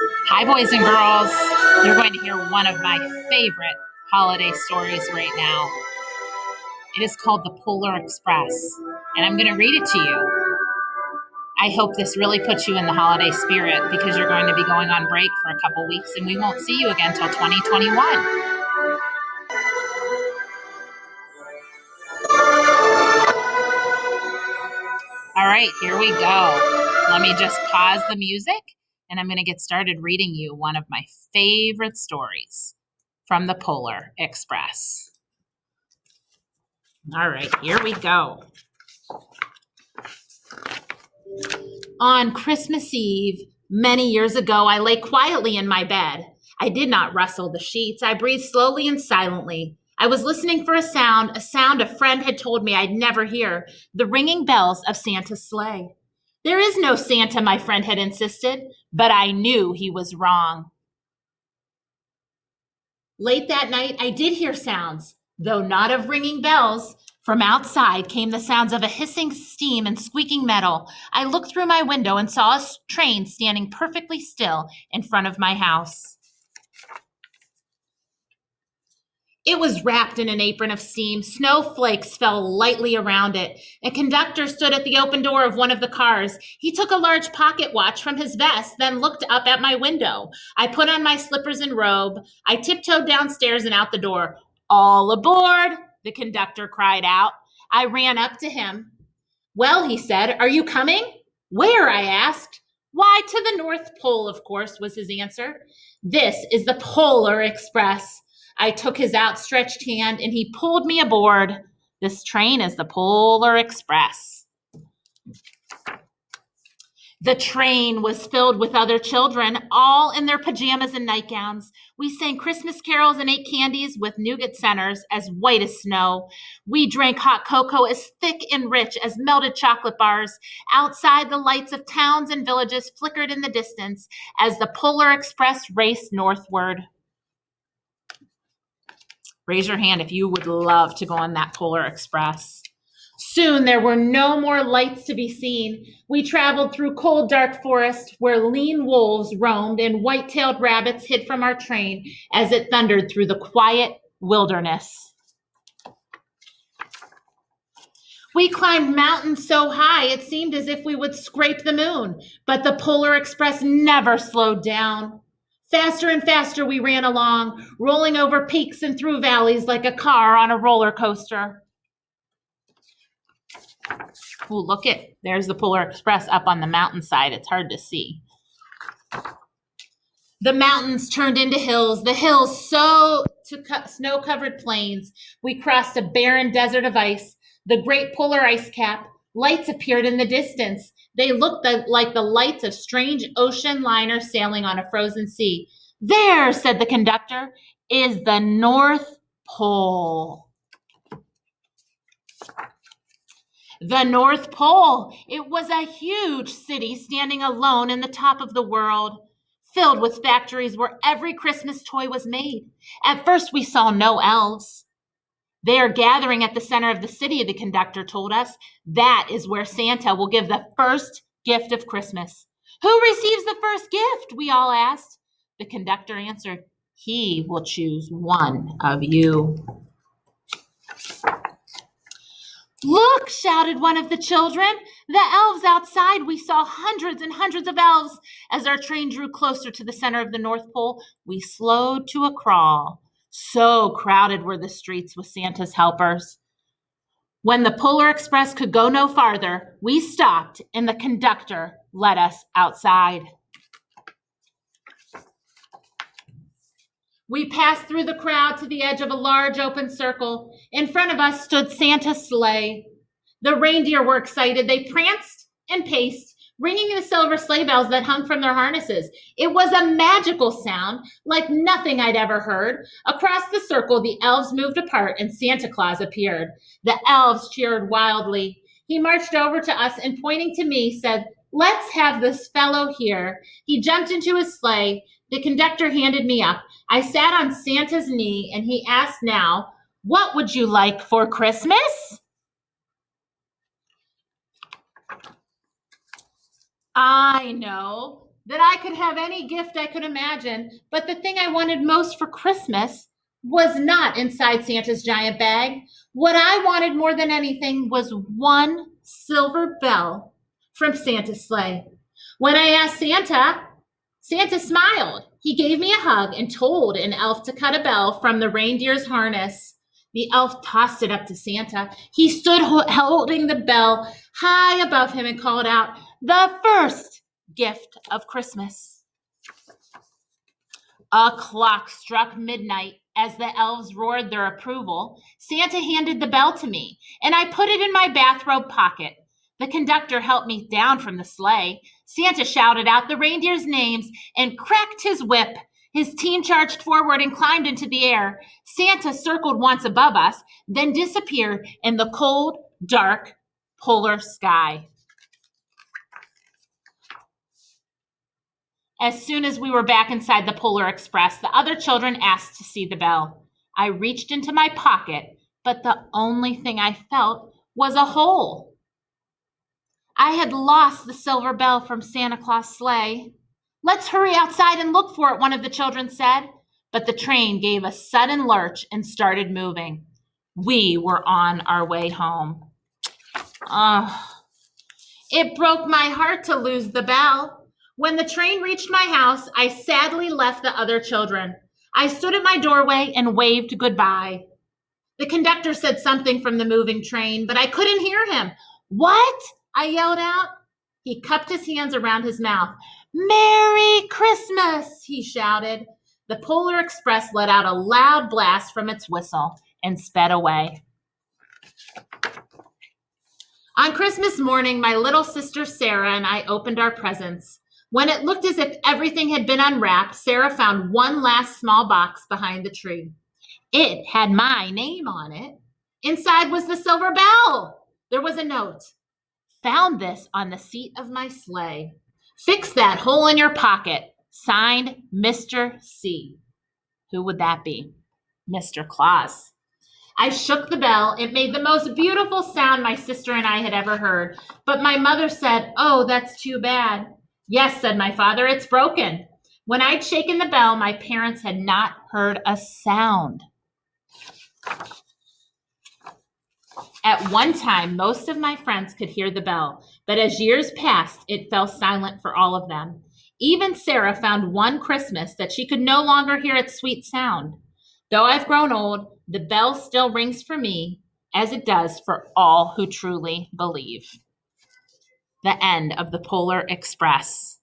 Hi, boys and girls. You're going to hear one of my favorite holiday stories right now. It is called The Polar Express, and I'm going to read it to you. I hope this really puts you in the holiday spirit because you're going to be going on break for a couple weeks and we won't see you again until 2021. All right, here we go. Let me just pause the music and I'm going to get started reading you one of my favorite stories from the Polar Express. All right, here we go. On Christmas Eve, many years ago, I lay quietly in my bed. I did not rustle the sheets. I breathed slowly and silently. I was listening for a sound a friend had told me I'd never hear, the ringing bells of Santa's sleigh. There is no Santa, my friend had insisted, but I knew he was wrong. Late that night, I did hear sounds, though not of ringing bells. From outside came the sounds of a hissing steam and squeaking metal. I looked through my window and saw a train standing perfectly still in front of my house. It was wrapped in an apron of steam. Snowflakes fell lightly around it. A conductor stood at the open door of one of the cars. He took a large pocket watch from his vest, then looked up at my window. I put on my slippers and robe. I tiptoed downstairs and out the door. "All aboard," the conductor cried out. I ran up to him. "Well," he said, "are you coming?" "Where?" I asked. "Why, to the North Pole, of course," was his answer. "This is the Polar Express." I took his outstretched hand and he pulled me aboard. This train is the Polar Express. The train was filled with other children, all in their pajamas and nightgowns. We sang Christmas carols and ate candies with nougat centers as white as snow. We drank hot cocoa as thick and rich as melted chocolate bars. Outside, the lights of towns and villages flickered in the distance as the Polar Express raced northward. Raise your hand if you would love to go on that Polar Express. Soon there were no more lights to be seen. We traveled through cold, dark forest where lean wolves roamed and white-tailed rabbits hid from our train as it thundered through the quiet wilderness. We climbed mountains so high it seemed as if we would scrape the moon, but the Polar Express never slowed down. Faster and faster we ran along, rolling over peaks and through valleys like a car on a roller coaster. Ooh, look there's the Polar Express up on the mountainside. It's hard to see. The mountains turned into hills, the hills to snow-covered plains. We crossed a barren desert of ice, the great polar ice cap. Lights appeared in the distance. They looked like the lights of strange ocean liners sailing on a frozen sea. "There," said the conductor, "is the North Pole." The North Pole. It was a huge city standing alone in the top of the world, filled with factories where every Christmas toy was made. At first, we saw no elves. "They are gathering at the center of the city," the conductor told us. "That is where Santa will give the first gift of Christmas." "Who receives the first gift?" we all asked. The conductor answered, "He will choose one of you." "Look," shouted one of the children. "The elves outside." We saw hundreds and hundreds of elves. As our train drew closer to the center of the North Pole, we slowed to a crawl. So crowded were the streets with Santa's helpers. When the Polar Express could go no farther, we stopped and the conductor let us outside. We passed through the crowd to the edge of a large open circle. In front of us stood Santa's sleigh. The reindeer were excited. They pranced and paced, ringing the silver sleigh bells that hung from their harnesses. It was a magical sound, like nothing I'd ever heard. Across the circle, the elves moved apart and Santa Claus appeared. The elves cheered wildly. He marched over to us and, pointing to me, said, "Let's have this fellow here." He jumped into his sleigh. The conductor handed me up. I sat on Santa's knee and he asked now, "What would you like for Christmas?" "I know. that I could have any gift I could imagine, but the thing I wanted most for Christmas was not inside Santa's giant bag. What I wanted more than anything was one silver bell from Santa's sleigh. When I asked Santa, Santa smiled. He gave me a hug and told an elf to cut a bell from the reindeer's harness. The elf tossed it up to Santa. He stood holding the bell high above him and called out, "The first gift of Christmas." A clock struck midnight. As the elves roared their approval, Santa handed the bell to me, and I put it in my bathrobe pocket. The conductor helped me down from the sleigh. Santa shouted out the reindeers' names and cracked his whip. His team charged forward and climbed into the air. Santa circled once above us, then disappeared in the cold, dark, polar sky. As soon as we were back inside the Polar Express, the other children asked to see the bell. I reached into my pocket, but the only thing I felt was a hole. I had lost the silver bell from Santa Claus' sleigh. "Let's hurry outside and look for it," one of the children said. But the train gave a sudden lurch and started moving. We were on our way home. It broke my heart to lose the bell. When the train reached my house, I sadly left the other children. I stood at my doorway and waved goodbye. The conductor said something from the moving train, but I couldn't hear him. "What?" I yelled out. He cupped his hands around his mouth. "Merry Christmas," he shouted. The Polar Express let out a loud blast from its whistle and sped away. On Christmas morning, my little sister Sarah and I opened our presents. When it looked as if everything had been unwrapped, Sarah found one last small box behind the tree. It had my name on it. Inside was the silver bell. There was a note. "Found this on the seat of my sleigh. Fix that hole in your pocket. Signed, Mr. C." Who would that be? Mr. Claus. I shook the bell. It made the most beautiful sound my sister and I had ever heard. But my mother said, "Oh, that's too bad." "Yes," said my father, "it's broken." When I'd shaken the bell, my parents had not heard a sound. At one time, most of my friends could hear the bell, but as years passed, it fell silent for all of them. Even Sarah found one Christmas that she could no longer hear its sweet sound. Though I've grown old, the bell still rings for me, as it does for all who truly believe. The end of the Polar Express.